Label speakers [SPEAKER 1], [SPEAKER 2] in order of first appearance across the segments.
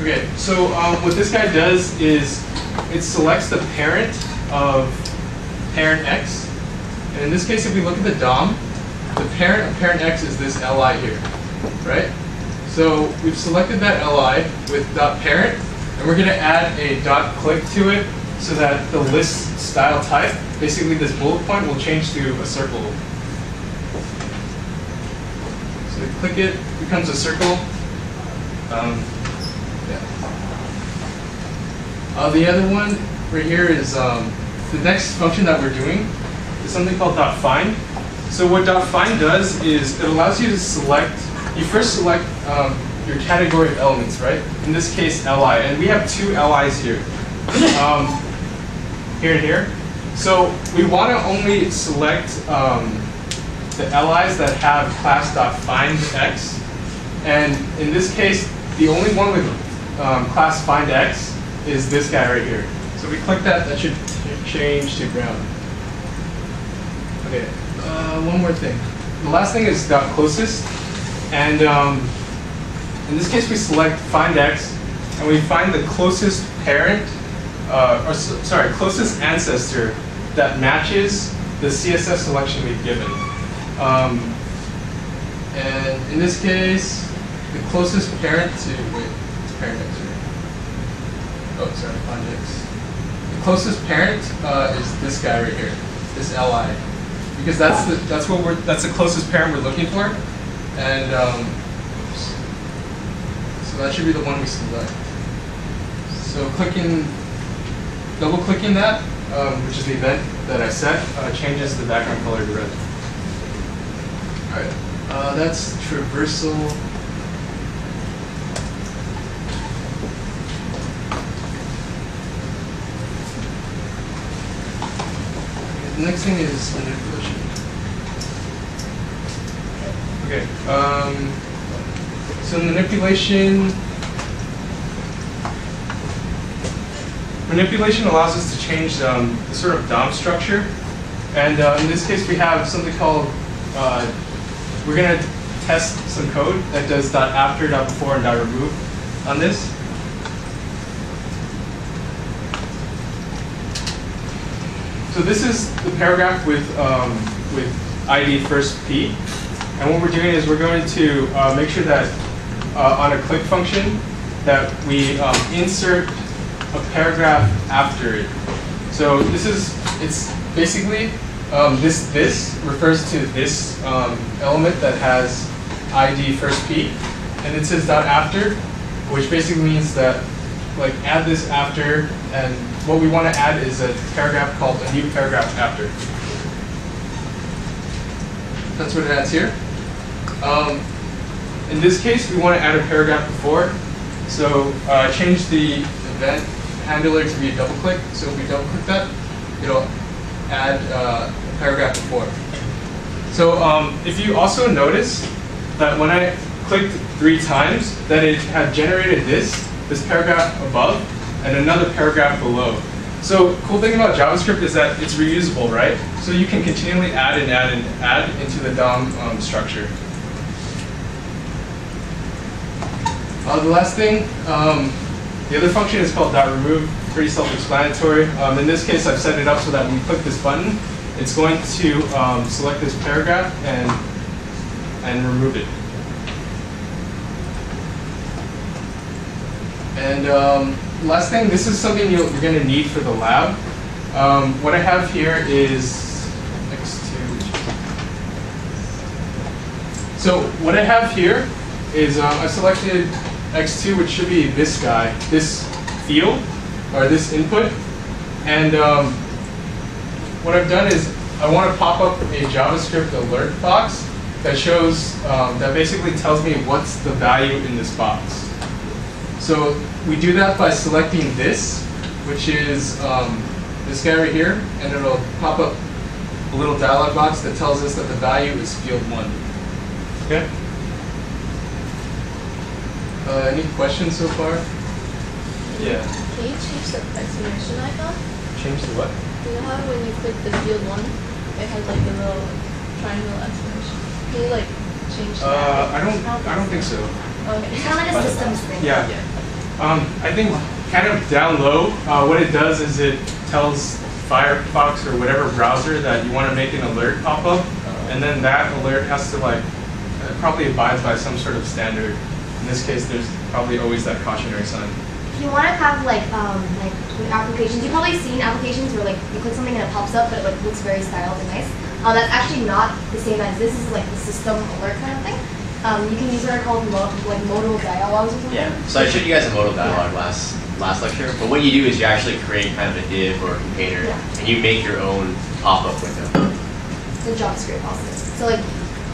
[SPEAKER 1] Okay, so what this guy does is it selects the parent of parent X. And in this case, if we look at the DOM, the parent of parent X is this li here, right? So we've selected that li with .parent, and we're going to add a .click to it so that the list style type, basically this bullet point, will change to a circle. So we click it, becomes a circle. The other one right here is the next function that we're doing is something called .find. So what .find does is it allows you to select, you first select your category of elements, right? In this case, li, and we have two li's here, here and here. So we want to only select the li's that have class.findX, and in this case, the only one with class findX is this guy right here. So we click that, that should change to ground. Okay, one more thing. The last thing is .closest, and in this case we select findX, and we find the closest parent, closest ancestor that matches the CSS selection we've given. And in this case, the closest parent to, wait, it's parent X, right? Oh, sorry, findX. The closest parent is this guy right here, this li, because that's the closest parent we're looking for, and so that should be the one we select. So double clicking that, which is the event that I set, changes the background color to red. All right, that's traversal. The next thing is manipulation. Okay, so manipulation allows us to change the sort of DOM structure. And in this case, we have something called, we're going to test some code that does .after, .before, and .remove on this. So this is the paragraph with ID first P. And what we're doing is we're going to make sure that on a click function that we insert a paragraph after it. So it's basically, this refers to this element that has ID first P. And it says .after, which basically means that, like, add this after, and what we want to add is a paragraph called a new paragraph after. That's what it adds here. In this case, we want to add a paragraph before. So change the event handler to be a double click. So if we double click that, it'll add a paragraph before. So if you also notice that when I clicked 3 times, that it had generated this paragraph above, and another paragraph below. So cool thing about JavaScript is that it's reusable, right? So you can continually add and add and add into the DOM structure. The last thing, the other function is called .remove, pretty self-explanatory. In this case, I've set it up so that when we click this button, it's going to select this paragraph and remove it. And last thing, this is something you're going to need for the lab. What I have here is X2. So what I have here is I selected X2, which should be this guy, this field, or this input. And what I've done is I want to pop up a JavaScript alert box that shows, that basically tells me what's the value in this box. So we do that by selecting this, which is this guy right here, and it'll pop up a little dialog box that tells us that the value is field 1. Okay? Any questions so far? Yeah.
[SPEAKER 2] Can you change the exclamation icon?
[SPEAKER 1] Change the what?
[SPEAKER 2] You know how when you click the field 1, it has like the little triangle exclamation? Can you like change that?
[SPEAKER 1] I don't think so.
[SPEAKER 2] Okay.
[SPEAKER 3] It's kind of like a systems thing.
[SPEAKER 1] Yeah. I think kind of down low, what it does is it tells Firefox or whatever browser that you want to make an alert pop up, and then that alert has to like probably abides by some sort of standard. In this case, there's probably always that cautionary sign.
[SPEAKER 3] If you want to have like with applications, you've probably seen applications where like you click something and it pops up, but it like looks very styled and nice. That's actually not the same as this. Is like the system alert kind of thing. You can use what are called modal dialogues or something.
[SPEAKER 4] Yeah. So I showed you guys a modal dialog last lecture, but what you do is you actually create kind of a div or a container, and you make your own pop-up window.
[SPEAKER 3] The JavaScript also. So like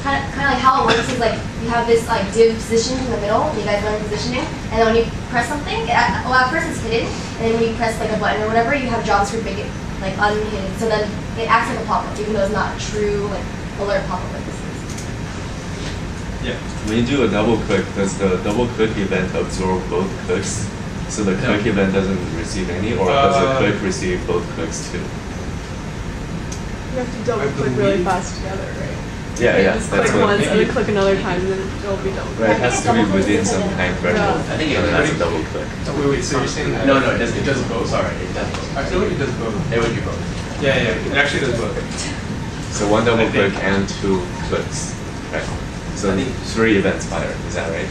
[SPEAKER 3] kind of like how it works is like you have this like div position in the middle. You guys learn positioning, and then when you press something, at first it's hidden, and then when you press like a button or whatever, you have JavaScript make it like unhidden. So then it acts like a pop-up, even though it's not a true like alert pop-up like this is.
[SPEAKER 1] Yeah.
[SPEAKER 5] When you do a double click, does the double click event absorb both clicks? So the click event doesn't receive any, or does the click receive both clicks too?
[SPEAKER 6] You have to double click really fast together, right?
[SPEAKER 5] Yeah,
[SPEAKER 6] Just
[SPEAKER 5] that's
[SPEAKER 6] click
[SPEAKER 5] what.
[SPEAKER 6] once and then click another time, and then it'll be double.
[SPEAKER 5] Right, it has to be within some time threshold.
[SPEAKER 4] I think it
[SPEAKER 5] That's a
[SPEAKER 4] does.
[SPEAKER 5] double click.
[SPEAKER 1] Wait, so you're saying that?
[SPEAKER 4] No, it doesn't.
[SPEAKER 1] It does both?
[SPEAKER 4] Sorry, it does both.
[SPEAKER 1] I feel like it does both.
[SPEAKER 4] It would be both.
[SPEAKER 1] Yeah, it actually does both.
[SPEAKER 5] So one double click and two clicks. Right. So 3 events fire, is that right?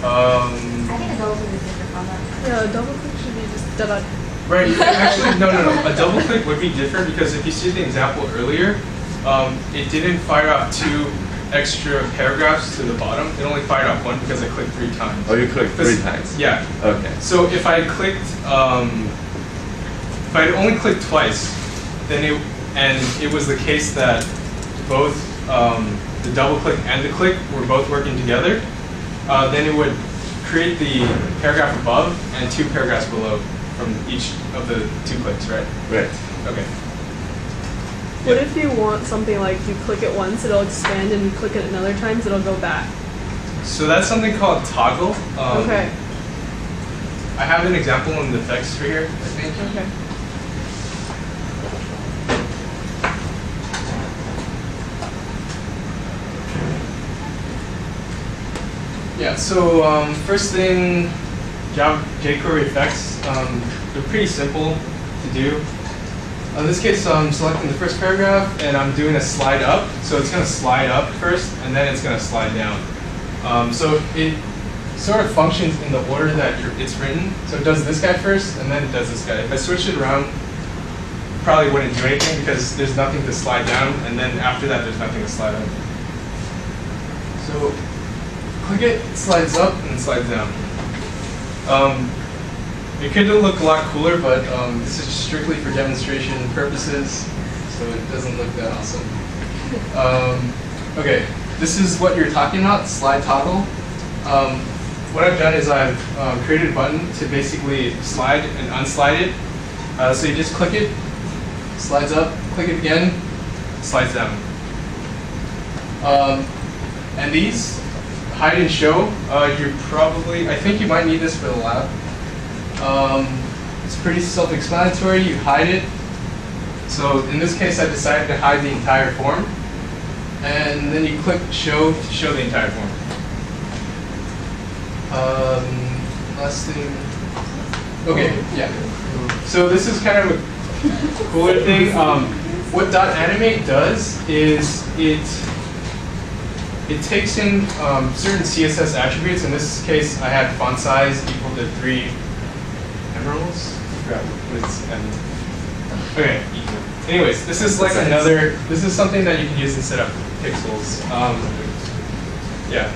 [SPEAKER 3] I think a double click is different from that.
[SPEAKER 6] Yeah, a double click should be just da-da.
[SPEAKER 1] Right, actually, no. A double click would be different because if you see the example earlier, it didn't fire up 2 extra paragraphs to the bottom. It only fired up 1 because I clicked 3 times.
[SPEAKER 5] Oh, you clicked 3 times?
[SPEAKER 1] Yeah.
[SPEAKER 5] Okay.
[SPEAKER 1] So if I clicked, if I only clicked twice, then it was the case that both the double click and the click were both working together, then it would create the paragraph above and 2 paragraphs below from each of the 2 clicks, right?
[SPEAKER 5] Right.
[SPEAKER 1] Okay.
[SPEAKER 6] What if you want something like you click it once, it'll expand, and you click it another times, it'll go back?
[SPEAKER 1] So that's something called toggle.
[SPEAKER 6] Okay.
[SPEAKER 1] I have an example in the text for here, I think.
[SPEAKER 6] Okay.
[SPEAKER 1] Yeah, so first thing, jQuery effects, they're pretty simple to do. In this case, I'm selecting the first paragraph and I'm doing a slide up. So it's going to slide up first and then it's going to slide down. So it sort of functions in the order that it's written. So it does this guy first and then it does this guy. If I switched it around, probably wouldn't do anything because there's nothing to slide down, and then after that there's nothing to slide up. So click it, it slides up and it slides down. It could look a lot cooler, but this is strictly for demonstration purposes, so it doesn't look that awesome. Okay, this is what you're talking about, slide toggle. What I've done is I've created a button to basically slide and unslide it. So you just click it, slides up, click it again, slides down. And these, hide and show, I think you might need this for the lab. It's pretty self-explanatory. You hide it. So in this case, I decided to hide the entire form. And then you click show to show the entire form. Last thing. Okay, yeah. So this is kind of a cooler thing. What .animate does is it takes in certain CSS attributes. In this case, I had font size equal to 3 emeralds. Okay. Anyways, this is like this is something that you can use instead of pixels. Yeah.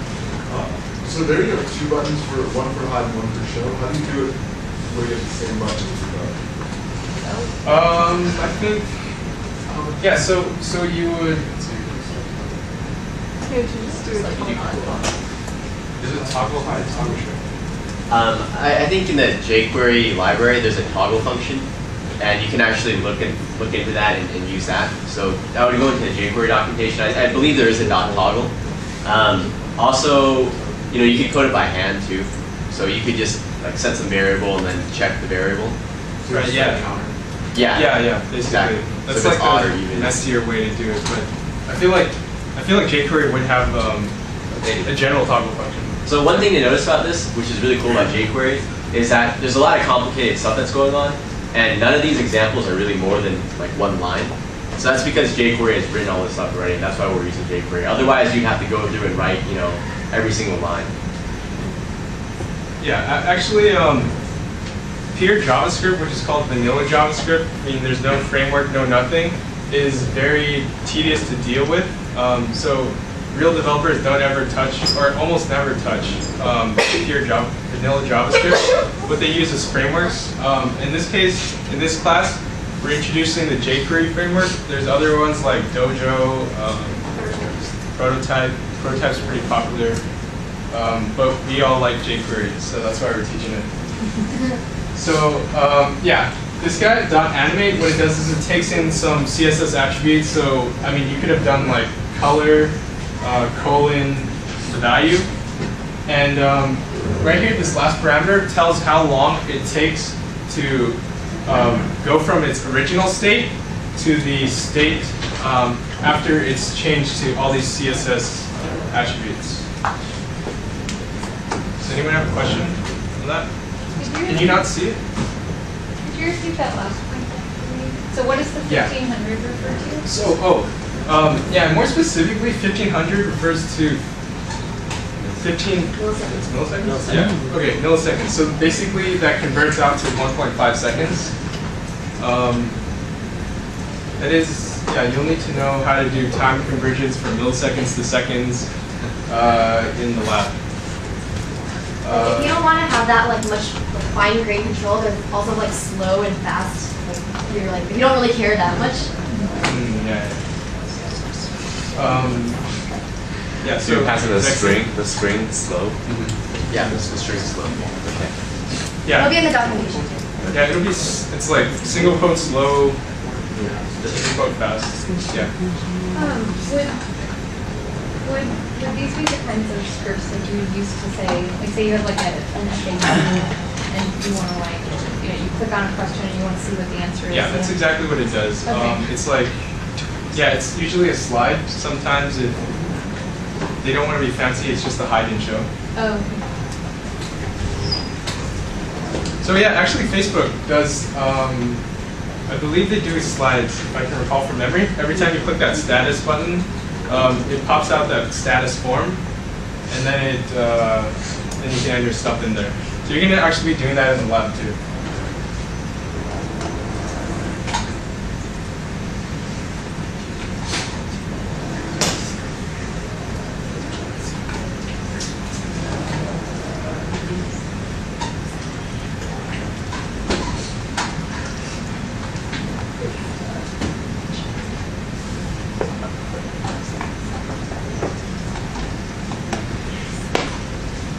[SPEAKER 7] So there you have 2 buttons, one for hide and one for show. How do you do it where you have the same button?
[SPEAKER 1] I think, yeah, so you would,
[SPEAKER 6] Can't you just do it?
[SPEAKER 1] is it toggle hide, toggle show?
[SPEAKER 4] I think in the jQuery library, there's a toggle function, and you can actually look into that and use that. So I would go into the jQuery documentation. I believe there is a .toggle. Also, you could code it by hand too. So you could just like set some variable and then check the variable.
[SPEAKER 1] Right. Yeah.
[SPEAKER 4] Yeah.
[SPEAKER 1] Basically,
[SPEAKER 4] Exactly.
[SPEAKER 1] that's
[SPEAKER 4] So
[SPEAKER 1] like
[SPEAKER 4] odd or
[SPEAKER 1] a
[SPEAKER 4] even.
[SPEAKER 1] messier way to do it. But I feel like jQuery would have a general toggle function.
[SPEAKER 4] So one thing to notice about this, which is really cool about jQuery, is that there's a lot of complicated stuff that's going on, and none of these examples are really more than like one line. So that's because jQuery has written all this stuff already, and that's why we're using jQuery. Otherwise, you'd have to go through and write, every single line.
[SPEAKER 1] Yeah, actually, pure JavaScript, which is called vanilla JavaScript, meaning there's no framework, no nothing, is very tedious to deal with. So real developers don't ever touch, or almost never touch, pure vanilla JavaScript. What they use is frameworks. In this case, in this class, we're introducing the jQuery framework. There's other ones like Dojo, Prototype. Prototype's pretty popular, but we all like jQuery, so that's why we're teaching it. So yeah, this guy, .animate, what it does is it takes in some CSS attributes. So I mean, you could have done like color, colon, the value, and right here, this last parameter tells how long it takes to go from its original state to the state after it's changed to all these CSS attributes. Does anyone have a question on that? Can you not see it?
[SPEAKER 8] Could you repeat that last point for me? So what does the 1500 refer to?
[SPEAKER 1] So, yeah, more specifically, 1500 refers to 15 milliseconds? Yeah, okay, milliseconds. So basically, that converts out to 1.5 seconds. That is, yeah, you'll need to know how to do time conversions from milliseconds to seconds in the lab.
[SPEAKER 3] If you don't want to have that like much fine-grained control, but it's also like slow and fast. Like if you don't really care that much.
[SPEAKER 1] Yeah.
[SPEAKER 5] So you pass it a string. The string slow.
[SPEAKER 4] Yeah, the string is slow. Okay.
[SPEAKER 1] Yeah.
[SPEAKER 3] It'll be in the documentation too.
[SPEAKER 1] Yeah, it'll be. It's like single quote slow, single quote fast. Yeah.
[SPEAKER 8] Would these be the kinds of scripts that you would use to say, like say you have like an FAQ and you want to like, you click on a question and you want to see what the answer is?
[SPEAKER 1] Yeah, that's exactly what it does.
[SPEAKER 8] Okay.
[SPEAKER 1] It's like, yeah, it's usually a slide. Sometimes if they don't want to be fancy, it's just a hide and show.
[SPEAKER 8] Oh, okay.
[SPEAKER 1] So yeah, actually Facebook does, I believe they do slides, if I can recall from memory. Every time you click that status button, it pops out that status form, and then then you can add your stuff in there. So you're going to actually be doing that in the lab too.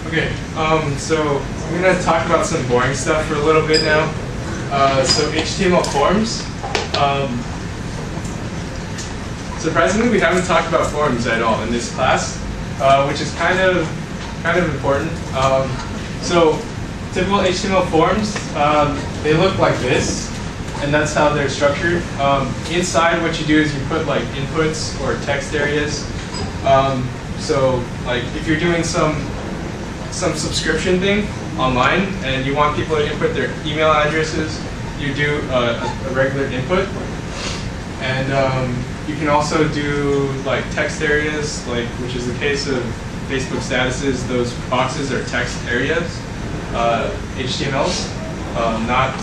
[SPEAKER 1] Okay, so I'm going to talk about some boring stuff for a little bit now. So HTML forms. Surprisingly, we haven't talked about forms at all in this class, which is kind of important. So typical HTML forms, they look like this, and that's how they're structured. Inside, what you do is you put like inputs or text areas. So like if you're doing some subscription thing online and you want people to input their email addresses, you do a regular input. And you can also do like text areas, like which is the case of Facebook statuses. Those boxes are text areas, HTMLs, not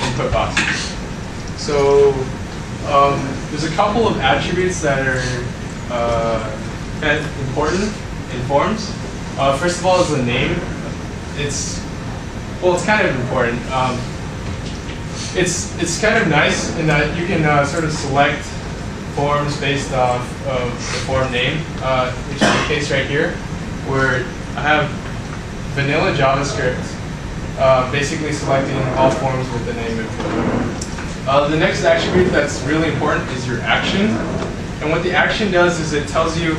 [SPEAKER 1] input boxes. So there's a couple of attributes that are kind of important in forms. First of all is the name. It's kind of important. It's kind of nice in that you can sort of select forms based off of the form name, which is the case right here, where I have vanilla JavaScript basically selecting all forms with the name of the next attribute that's really important is your action. And what the action does is it tells you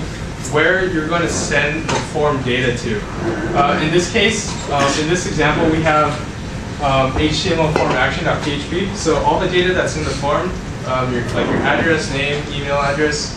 [SPEAKER 1] where you're going to send the form data to. In this case, in this example, we have HTML form action.php. So all the data that's in the form, your address, name, email address,